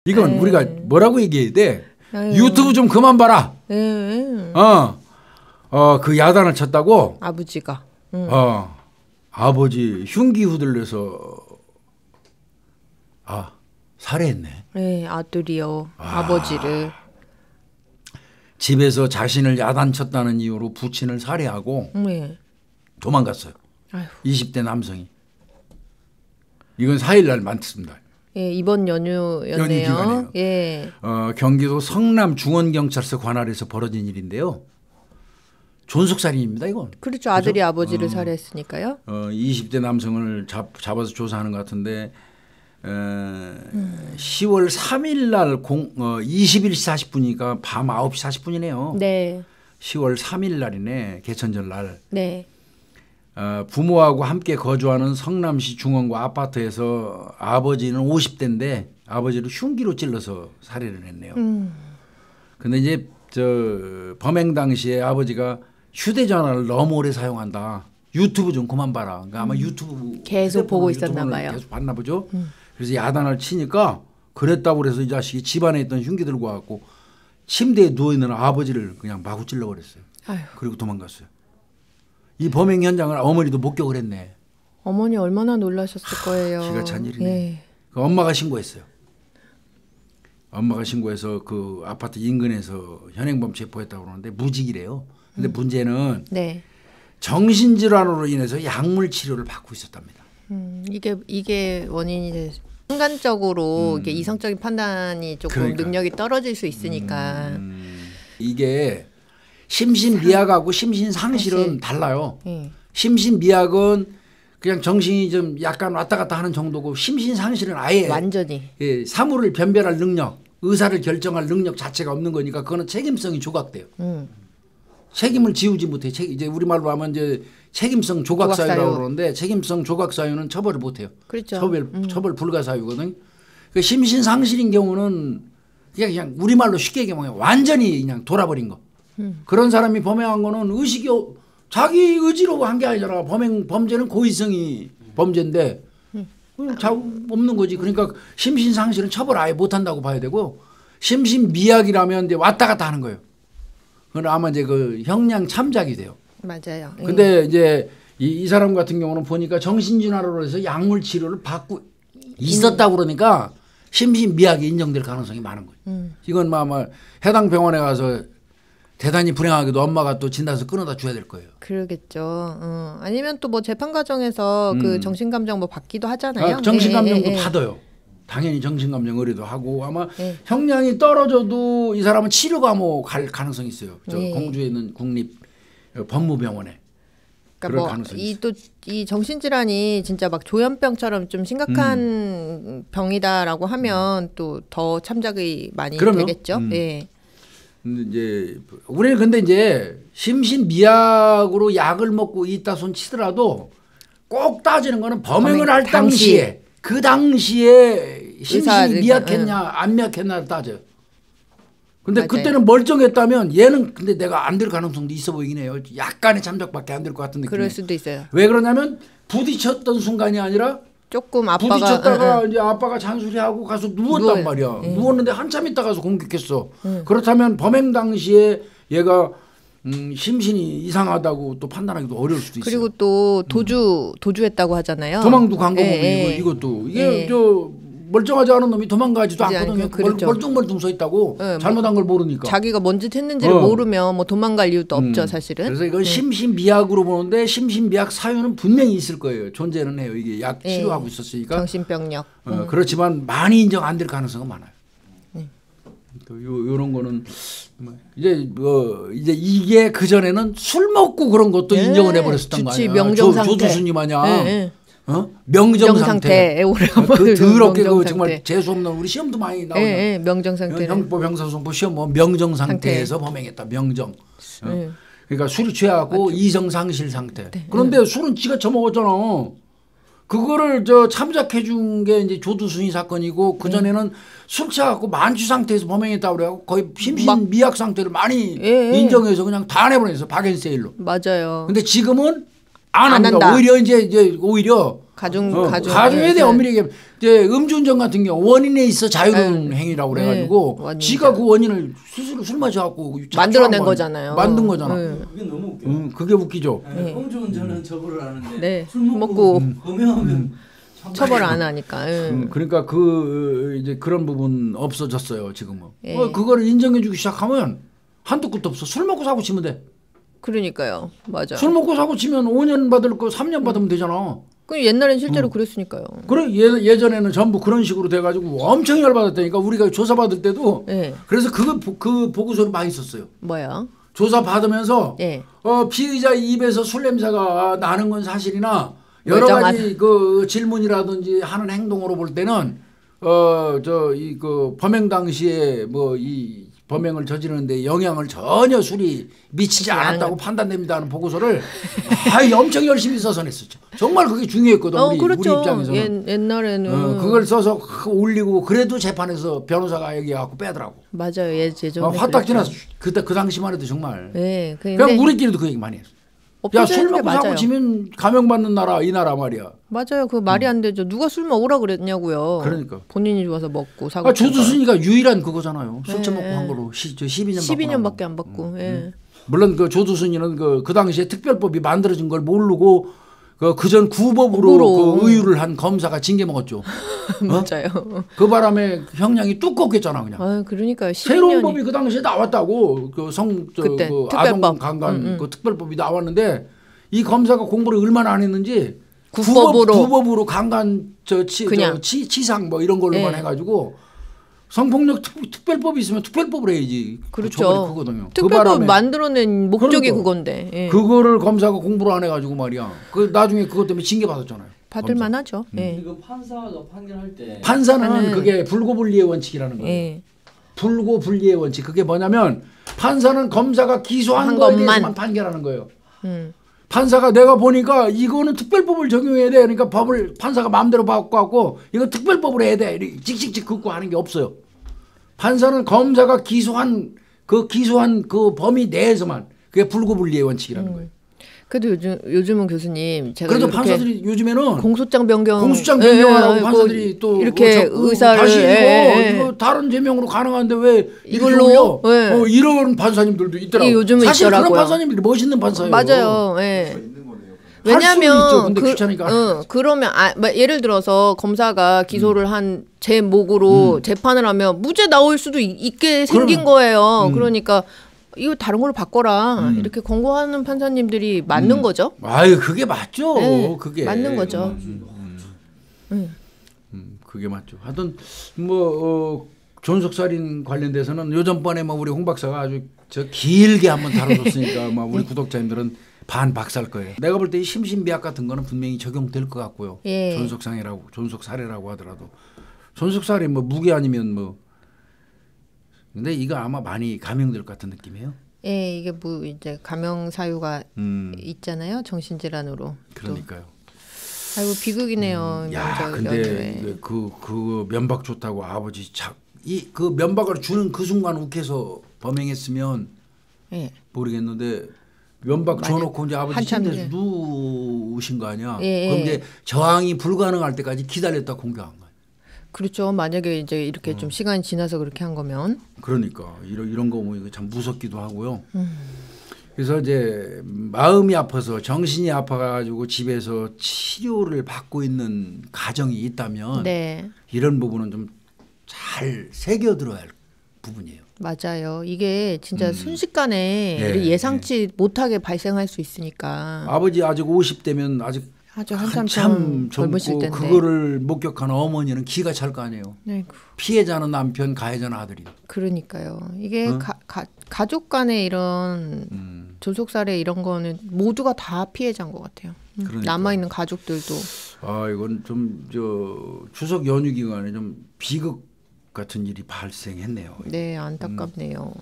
이건 에이. 우리가 뭐라고 얘기해야 돼? 에이. 유튜브 좀 그만 봐라. 에이. 그 야단을 쳤다고? 아버지가. 아버지 흉기 후들려서 살해했네. 네, 아들이요. 아버지를. 집에서 자신을 야단쳤다는 이유로 부친을 살해하고 네. 도망갔어요. 아휴. 20대 남성이. 이건 4일날 많습니다. 예, 이번 연휴였네요. 기간이에요. 예. 경기도 성남 중원경찰서 관할에서 벌어진 일인데요. 존속살인입니다, 이건. 그렇죠. 아들이 아버지를 살해했으니까요. 20대 남성을 잡아서 조사하는 것 같은데 10월 3일 날 21시 40분이니까 밤 9시 40분이네요. 네. 10월 3일 날이네. 개천절 날. 네. 부모하고 함께 거주하는 성남시 중원구 아파트에서 아버지는 50대인데 아버지를 흉기로 찔러서 살해를 했네요. 근데 이제 범행 당시에 아버지가 휴대전화를 너무 오래 사용한다. 유튜브 좀 그만 봐라. 그러니까 아마 유튜브 계속 보고 있었나 봐요. 계속 봤나 보죠. 그래서 야단을 치니까 그랬다고 그래서 이 자식이 집안에 있던 흉기 들고 와갖고 침대에 누워있는 아버지를 그냥 마구 찔러버렸어요. 아휴. 그리고 도망갔어요. 이 범행 현장을 어머니도 목격을 했네. 어머니 얼마나 놀라셨을 거예요. 기가 찬 일이네. 예. 그 엄마가 신고했어요. 엄마가 신고해서 그 아파트 인근에서 현행범 체포했다고 그러는데 무직이래요. 근데 문제는 네. 정신질환으로 인해서 약물 치료를 받고 있었답니다. 이게 원인이 돼. 순간적으로 이게 이성적인 판단이 조금 그러니까. 능력이 떨어질 수 있으니까. 이게 심신미약하고 심신상실은 달라요. 예. 심신미약은 그냥 정신이 좀 약간 왔다 갔다 하는 정도고 심신상실은 아예 완전히. 사물을 변별할 능력, 의사를 결정할 능력 자체가 없는 거니까 그거는 책임성이 조각돼요. 책임을 지우지 못해. 이제 우리말로 하면 이제 책임성 조각사유라고 조각사유. 그러는데 책임성 조각사유는 처벌을 못해요. 그렇죠. 처벌 불가사유거든. 그 심신상실인 경우는 그냥 우리말로 쉽게 얘기하면 완전히 그냥 돌아버린 거. 그런 사람이 범행한 거는 의식이 자기 의지로 한 게 아니잖아. 범죄는 고의성이 범죄인데 없는 거지. 그러니까 심신상실은 처벌 아예 못한다고 봐야 되고 심신미약이라면 이제 왔다 갔다 하는 거예요. 그건 아마 이제 그 형량 참작이 돼요. 맞아요. 예. 근데 이제 이 사람 같은 경우는 보니까 정신진화로 해서 약물 치료를 받고 있었다고 그러니까 심신미약이 인정될 가능성이 많은 거예요. 이건 아마 해당 병원에 가서 대단히 불행하게도 엄마가 또 진단서 끊어다 줘야 될 거예요. 그러겠죠. 아니면 또 뭐 재판 과정에서 그 정신감정 뭐 받기도 하잖아요. 정신감정도 예. 받아요. 당연히 정신감정 의뢰도 하고 아마 예. 형량이 떨어져도 이 사람은 치료 감옥 갈 가능성이 있어요. 저 예. 공주에 있는 국립 법무병원에. 그럴 그러니까 가능성이 이 또 이 정신질환이 진짜 막 조현병처럼 좀 심각한 병이다라고 하면 또 더 참작이 많이 그럼요. 되겠죠. 예. 근데 이제 우리는 근데 이제 심신미약으로 약을 먹고 있다 손 치더라도 꼭 따지는 거는 범행을 할 당시에 그 당시에 심신이 미약했냐 안 미약했냐를 따져요. 근데 맞아요. 그때는 멀쩡했다면 얘는 근데 내가 안 될 가능성도 있어 보이긴 해요. 약간의 참작밖에 안 될 것 같은 느낌. 그럴 수도 있어요. 왜 그러냐면 부딪혔던 순간이 아니라 조금 아빠가 부딪혔다가 이제 아빠가 잔소리하고 가서 누웠단 말이야. 누웠는데 한참 있다 가서 공격했어. 그렇다면 범행 당시에 얘가 심신이 이상하다고 또 판단하기도 어려울 수도 있어요. 그리고 또 도주했다고 하잖아요. 도망도 간 거고 예. 이것도 이게 저 멀쩡하지 않은 놈이 도망가지도 않거든요. 그렇죠. 멀뚱멀뚱 서 있다고 잘못한 걸 모르니까. 자기가 뭔 짓 했는지를 모르면 뭐 도망갈 이유도 없죠, 사실은. 그래서 이건 심신미약으로 보는데 심신미약 사유는 분명히 있을 거예요. 존재는 해요. 이게 약 치료하고 있었으니까. 정신병력. 그렇지만 많이 인정 안 될 가능성은 많아요. 또 요런 거는 이제 이게 그 전에는 술 먹고 그런 것도 인정을 해버렸었던 거 주치 아니야. 명정 상태. 조두순이 마냥. 예. 명정 상태. 오래간만에 더럽게 명정 그 정말 상태. 재수 없는 우리 시험도 많이 나오죠. 예, 명정 상태. 형법 형사소송법 시험 뭐 명정 상태에서 범행했다. 명정. 그러니까 술이 취하고 이성 상실 상태. 그런데 술은 지가 처먹었잖아. 그거를 참작해 준 게 이제 조두순이 사건이고 그 전에는 술 취하고 만취 상태에서 범행했다고 그래갖고 거의 심신미약 상태를 많이 인정해서 그냥 다 내보냈어. 박앤세일로. 맞아요. 근데 지금은 안 합니다. 한다. 오히려 이제 오히려 가중에 대해 엄밀히 얘기하면 이제 음주운전 같은 경우 원인에 있어 자유로운 행위라고 그래가지고 지가 그 원인을 스스로 술 마셔갖고 만들어낸 거잖아요. 만든 거잖아. 그게 너무 웃겨. 그게 웃기죠. 음주운전은 처벌을 하는데 술 술 먹고 범행하면 처벌을 안 하니까. 그러니까 그 이제 그런 부분 없어졌어요 지금은. 예. 그거를 인정해주기 시작하면 한도 끝도 없어. 술 먹고 사고 치면 돼. 그러니까요. 맞아. 술 먹고 사고 치면 5년 받을 거 3년 받으면 되잖아. 그 옛날엔 실제로 그랬으니까요. 그래 예전에는 전부 그런 식으로 돼가지고 엄청 열받았다니까. 우리가 조사 받을 때도 예. 그래서 그 보고서를 많이 썼어요. 뭐야? 조사 받으면서 예. 피의자 입에서 술 냄새가 나는 건 사실이나 여러 가지 그 질문이라든지 하는 행동으로 볼 때는 그 범행 당시에 뭐 이 범행을 저지르는데 영향을 전혀 술이 미치지 않았다고 판단됩니다 하는 보고서를 엄청 열심히 써서 냈었죠. 정말 그게 중요했거든. 그렇죠. 우리 입장에서는. 옛날에는 그걸 써서 올리고 그래도 재판에서 변호사가 얘기해갖고 빼더라고. 맞아요. 예전에 화딱지나 그 당시만 해도 정말. 네, 그냥 우리끼리도 그 얘기 많이 했어. 야, 술 먹고 사고 치면 감형받는 나라 이 나라 말이야. 맞아요. 그 말이 안 되죠. 누가 술 먹으라 그랬냐고요. 그러니까. 본인이 좋아서 먹고 사고. 조두순이가 유일한 그거잖아요. 술 처먹고 한 거로 12년밖에 안 받고. 물론 그 조두순이는 그 당시에 특별법이 만들어진 걸 모르고 그전 구법으로 그 의유를 한 검사가 징계 먹었죠. 맞아요. 그 바람에 형량이 뚝 꺾였잖아 그냥. 그러니까요. 새로운 법이 그 당시에 나왔다고 그 아동 강간 그 특별법이 나왔는데 이 검사가 공부를 얼마나 안 했는지 구법으로 강간 치상 뭐 이런 걸로만 해가지고 성폭력 특별법이 있으면 특별법을 해야지. 그렇죠. 그거든요. 특별법 만들어낸 목적이 그건데. 예. 그거를 검사가 공부를 안 해가지고 말이야. 나중에 그것 때문에 징계 받았잖아요. 받을 만하죠. 그 판사가 판결할 때 판사는 그게 불고불리의 원칙이라는 거예요. 예. 불고불리의 원칙. 그게 뭐냐면 판사는 검사가 기소한 거에 대해서만 판결하는 거예요. 판사가 내가 보니까 이거는 특별법을 적용해야 돼. 그러니까 법을 판사가 마음대로 바꿔갖고 이거 특별법으로 해야 돼. 찍찍찍 긋고 하는 게 없어요. 판사는 검사가 기소한 그 범위 내에서만 그게 불고불리의 원칙이라는 거예요. 그래도 요즘은 교수님 제가 그래도 판사들이 요즘에는 공소장 변경하라고 판사들이 또 이렇게 의사를 다시 이거 다른 제명으로 가능한데 왜 이걸로 이런 판사님들도 있더라고요. 요즘은 사실 있더라고요. 그런 판사님들이 멋있는 판사예요. 맞아요. 왜냐하면 그러면 예를 들어서 검사가 기소를 한 제목으로 재판을 하면 무죄 나올 수도 있게 생긴 거예요. 그러니까 이거 다른 걸로 바꿔라 이렇게 권고하는 판사님들이 맞는 거죠. 아유 그게 맞죠. 네, 그게 맞는 거죠. 그게 맞죠. 하여튼 뭐 존속살인 관련돼서는 요전번에 뭐 우리 홍 박사가 아주 길게 한번 다뤄줬으니까 뭐 우리 구독자님들은 반박살 거예요. 내가 볼 때 이 심신미약 같은 거는 분명히 적용될 것 같고요. 예. 존속살해라고 하더라도 존속살인 뭐 무기 아니면 뭐 근데 이거 아마 많이 감형될 것 같은 느낌이에요. 예, 이게 뭐 이제 감형 사유가 있잖아요. 정신질환으로. 그러니까요. 아이고 비극이네요. 야, 근데 그 면박 좋다고 아버지 그 면박을 주는 그 순간 욱해서 범행했으면 모르겠는데 면박 줘놓고 이제 아버지 침대에서 누우신 거 아니야. 그럼 이제 저항이 불가능할 때까지 기다렸다 공격한 거야. 그렇죠. 만약에 이제 이렇게 좀 시간이 지나서 그렇게 한 거면. 그러니까 이런 거 보면 참 무섭기도 하고요. 그래서 이제 마음이 아파서 정신이 아파가지고 집에서 치료를 받고 있는 가정이 있다면 이런 부분은 좀 잘 새겨들어야 할 부분이에요. 맞아요. 이게 진짜 순식간에 예상치 못하게 발생할 수 있으니까. 아버지 아직 50대면 아직 한참 젊고 그거를 목격한 어머니는 기가 찰 거 아니에요. 피해자는 남편, 가해자는 아들이. 그러니까요. 이게 가족 간의 이런 존속살해 이런 거는 모두가 다 피해자인 것 같아요. 남아있는 가족들도. 이건 좀 추석 연휴 기간에 좀 비극 같은 일이 발생했네요. 네, 안타깝네요.